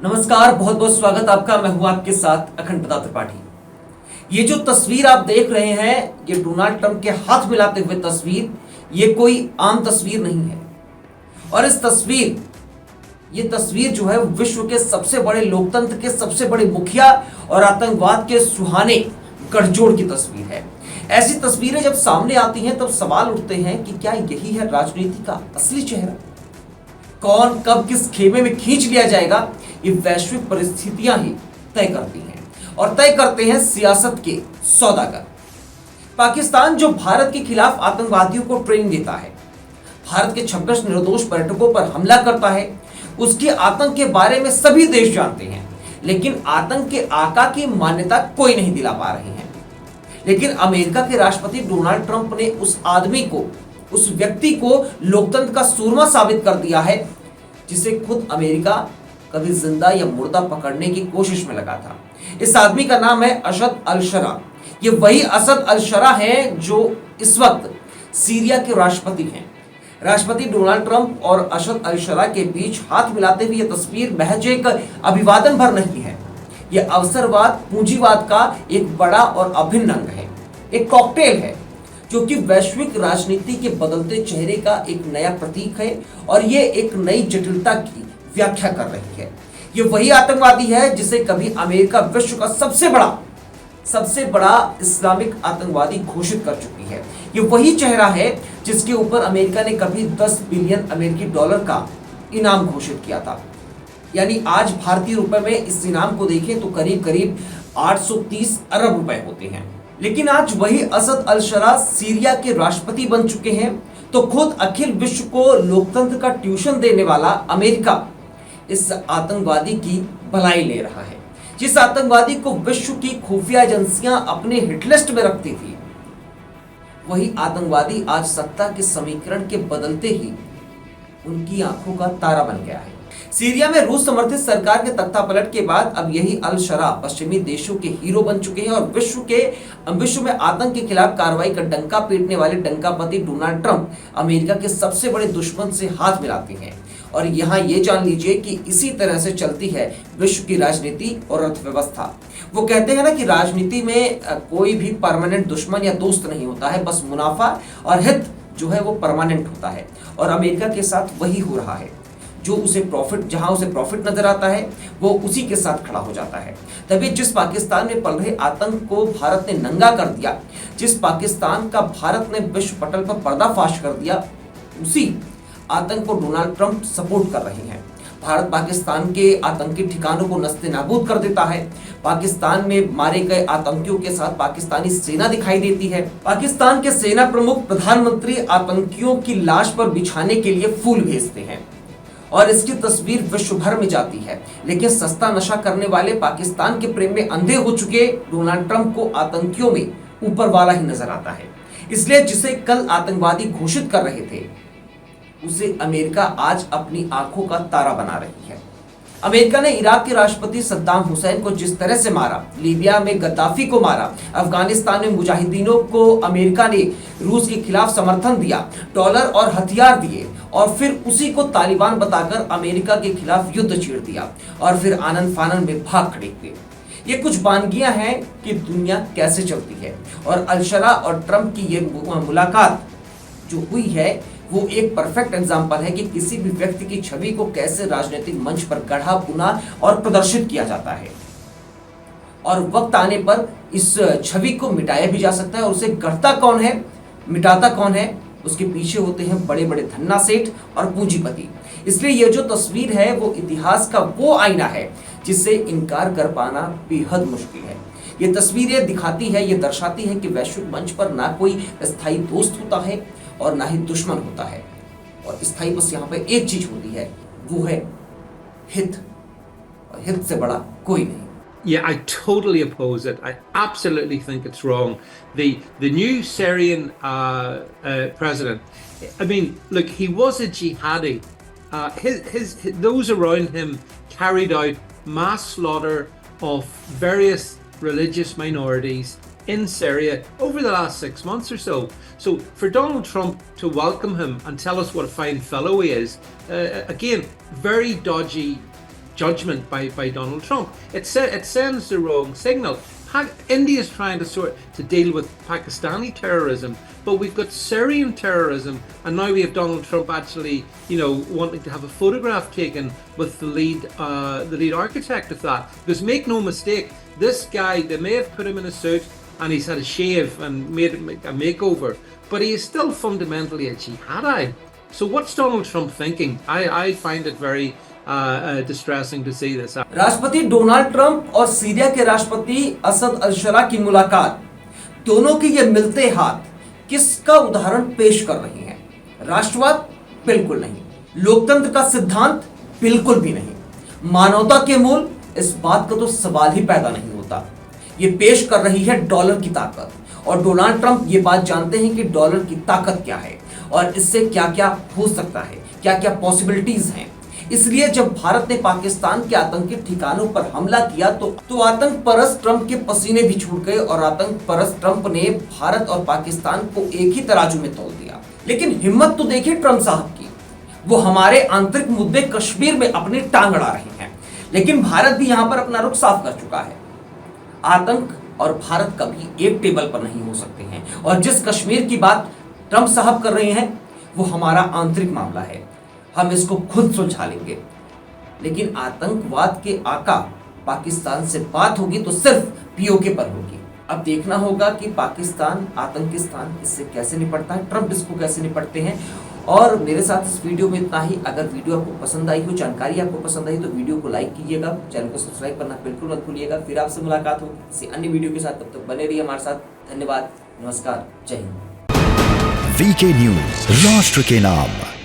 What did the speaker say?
नमस्कार, बहुत बहुत स्वागत आपका। मैं हूं आपके साथ अखंड प्रताप त्रिपाठी। ये जो तस्वीर आप देख रहे हैं, ये डोनाल्ड ट्रंप के हाथ मिलाते हुए तस्वीर, ये कोई आम तस्वीर नहीं है। और ये तस्वीर जो है विश्व के सबसे बड़े लोकतंत्र के सबसे बड़े मुखिया और आतंकवाद के सुहाने गठजोड़ की तस्वीर है। ऐसी तस्वीरें जब सामने आती हैं तब सवाल उठते हैं कि क्या यही है राजनीति का असली चेहरा? कौन कब किस खेमे में खींच लिया जाएगा, ये वैश्विक परिस्थितियां ही तय करती हैं और तय करते हैं सियासत के सौदागर। पाकिस्तान जो भारत के खिलाफ आतंकवादियों को ट्रेनिंग देता है, भारत के 26 निर्दोष पर्यटकों पर हमला करता है, उसके आतंक के बारे में सभी देश जानते हैं, लेकिन आतंक के आका की मान्यता कोई नहीं दिला पा रहे हैं। लेकिन अमेरिका के राष्ट्रपति डोनाल्ड ट्रंप ने उस आदमी को, उस व्यक्ति को लोकतंत्र का सूरमा साबित कर दिया है, जिसे खुद अमेरिका कभी जिंदा या मुर्दा पकड़ने की कोशिश में लगा था। इस आदमी का नाम है असद अल-शरा। ये वही असद अल-शरा है जो इस वक्त सीरिया के राष्ट्रपति हैं। राष्ट्रपति डोनाल्ड ट्रंप और असद अल-शरा के बीच हाथ मिलाते हुए यह तस्वीर महज एक अभिवादन भर नहीं है। यह अवसरवाद, पूंजीवाद का एक बड़ा और अभिन्न अंग है, एक कॉकटेल है जो कि वैश्विक राजनीति के बदलते चेहरे का एक नया प्रतीक है और ये एक नई जटिलता की व्याख्या कर रही है। ये वही आतंकवादी है जिसे कभी अमेरिका विश्व का सबसे बड़ा इस्लामिक आतंकवादी घोषित कर चुकी है। ये वही चेहरा है जिसके ऊपर अमेरिका ने कभी 10 बिलियन अमेरिकी डॉलर का इनाम घोषित किया था। यानी आज भारतीय रुपए में इस इनाम को देखें तो करीब करीब 830 अरब रुपए होते हैं। लेकिन आज वही असद अल-शरा सीरिया के राष्ट्रपति बन चुके हैं, तो खुद अखिल विश्व को लोकतंत्र का ट्यूशन देने वाला अमेरिका इस आतंकवादी की भलाई ले रहा है। जिस आतंकवादी को विश्व की खुफिया एजेंसियां अपने हिटलिस्ट में रखती थी, वही आतंकवादी आज सत्ता के समीकरण के बदलते ही उनकी आंखों का तारा बन गया है। सीरिया में रूस समर्थित सरकार के तख्तापलट के बाद अब यही अल-शरा पश्चिमी देशों के हीरो बन चुके हैं और विश्व में आतंक के खिलाफ कार्रवाई का डंका पीटने वाले डंकापति डोनाल्ड ट्रंप अमेरिका के सबसे बड़े दुश्मन से हाथ मिलाते हैं। और यहाँ ये जान लीजिए कि इसी तरह से चलती है विश्व की राजनीति और अर्थव्यवस्था। वो कहते हैं ना कि राजनीति में कोई भी परमानेंट दुश्मन या दोस्त नहीं होता है, बस मुनाफा और हित जो है वो परमानेंट होता है। और अमेरिका के साथ वही हो रहा है। जहां उसे प्रॉफिट नजर आता है वो उसी के साथ खड़ा हो जाता है। तभी जिस पाकिस्तान में पल रहे आतंक को भारत ने नंगा कर दिया, जिस पाकिस्तान का भारत ने विश्व पटल पर पर्दाफाश कर दिया, उसी आतंक को डोनाल्ड ट्रंप सपोर्ट कर रहे हैं। भारत पाकिस्तान के आतंकी ठिकानों को नस्ते नाबूद कर देता है। पाकिस्तान में मारे गए आतंकियों के साथ पाकिस्तानी सेना दिखाई देती है। पाकिस्तान के सेना प्रमुख प्रधानमंत्री आतंकियों की लाश पर बिछाने के लिए फूल भेजते हैं और इसकी तस्वीर विश्व भर में जाती है। लेकिन सस्ता नशा करने वाले, पाकिस्तान के प्रेम में अंधे हो चुके डोनाल्ड ट्रंप को आतंकियों में ऊपर वाला ही नजर आता है। इसलिए जिसे कल आतंकवादी घोषित कर रहे थे, उसे अमेरिका आज अपनी आंखों का तारा बना रही है। अमेरिका ने इराक के राष्ट्रपति सद्दाम हुसैन को जिस तरह से मारा, लीबिया में गद्दाफी को मारा, अफगानिस्तान में मुजाहिदीनों को अमेरिका ने रूस के खिलाफ समर्थन दिया, डॉलर और हथियार दिए और फिर उसी को तालिबान बताकर अमेरिका के खिलाफ युद्ध छेड़ दिया और फिर आनन फानन में भाग खड़े हुए। ये कुछ बानगियां हैं कि दुनिया कैसे चलती है। और अल-शरा और ट्रंप की ये मुलाकात जो हुई है वो एक परफेक्ट एग्जाम्पल है कि किसी भी व्यक्ति की छवि को कैसे राजनीतिक मंच पर गढ़ा, बुना और प्रदर्शित किया जाता है। और वक्त आने पर इस छवि को मिटाया भी जा सकता है। और उसे गढ़ता कौन है, मिटाता कौन है, उसके पीछे होते हैं बड़े बड़े धन्ना सेठ और पूंजीपति। इसलिए ये जो तस्वीर है वो इतिहास का वो आईना है जिससे इनकार कर पाना बेहद मुश्किल है। ये तस्वीरें दिखाती है, ये दर्शाती है कि वैश्विक मंच पर ना कोई स्थायी दोस्त होता है और ना ही दुश्मन होता है। और स्थायी बस यहाँ पे एक चीज होती है, वो है हित। और हित से बड़ा कोई नहीं। Yeah, I totally oppose it. I absolutely think it's wrong. The new Syrian president. I mean, look, he was a jihadi. Those around him carried out mass slaughter of various religious minorities in Syria over the last 6 months or so. So for Donald Trump to welcome him and tell us what a fine fellow he is, again, very dodgy judgment by Donald Trump. It sends the wrong signal. India is trying to deal with Pakistani terrorism, but we've got Syrian terrorism, and now we have Donald Trump actually, wanting to have a photograph taken with the lead architect of that. Because make no mistake, this guy, they may have put him in a suit and he's had a shave and made a makeover, but he is still fundamentally a jihadi. So what's Donald Trump thinking? I find it very distressing to see this. राष्ट्रपति Donald Trump और Syria के राष्ट्रपति असद अल-शरा की मुलाकात, दोनों के ये मिलते हाथ किसका उदाहरण पेश कर रही हैं? राष्ट्रवाद? बिल्कुल नहीं। लोकतंत्र का सिद्धांत? बिल्कुल भी नहीं। मानवता के मूल? इस बात का तो सवाल ही पैदा नहीं होता। ये पेश कर रही है डॉलर की ताकत, और डोनाल्ड ट्रंप ये बात जानते हैं कि डॉलर की ताकत क्या है और इससे क्या क्या हो सकता है, क्या क्या पॉसिबिलिटीज हैं। इसलिए जब भारत ने पाकिस्तान के आतंकी ठिकानों पर हमला किया तो आतंक परस्त ट्रंप के पसीने भी छूट गए और आतंक परस्त ट्रंप ने भारत और पाकिस्तान को एक ही तराजू में तोल दिया। लेकिन हिम्मत तो देखिए ट्रंप साहब की, वो हमारे आंतरिक मुद्दे कश्मीर में अपनी टांग अड़ा रहे हैं, लेकिन भारत भी यहां पर अपना रुख साफ कर चुका है। आतंक और भारत कभी एक टेबल पर नहीं हो सकते हैं, और जिस कश्मीर की बात ट्रंप साहब कर रहे हैं वो हमारा आंतरिक मामला है, हम इसको खुद सुलझा लेंगे। लेकिन आतंकवाद के आका पाकिस्तान से बात होगी तो सिर्फ पीओके पर होगी। अब देखना होगा कि पाकिस्तान आतंकिस्तान इससे कैसे निपटता है, ट्रंप इसको कैसे निपटते हैं। और मेरे साथ इस वीडियो में इतना ही। अगर वीडियो आपको पसंद आई हो, जानकारी आपको पसंद आई तो वीडियो को लाइक कीजिएगा, चैनल को सब्सक्राइब करना बिल्कुल मत भूलिएगा। फिर आपसे मुलाकात होगी किसी अन्य वीडियो के साथ, तब तक बने रहिए हमारे साथ। धन्यवाद, नमस्कार, जय हिंद। वीके न्यूज, राष्ट्र के नाम।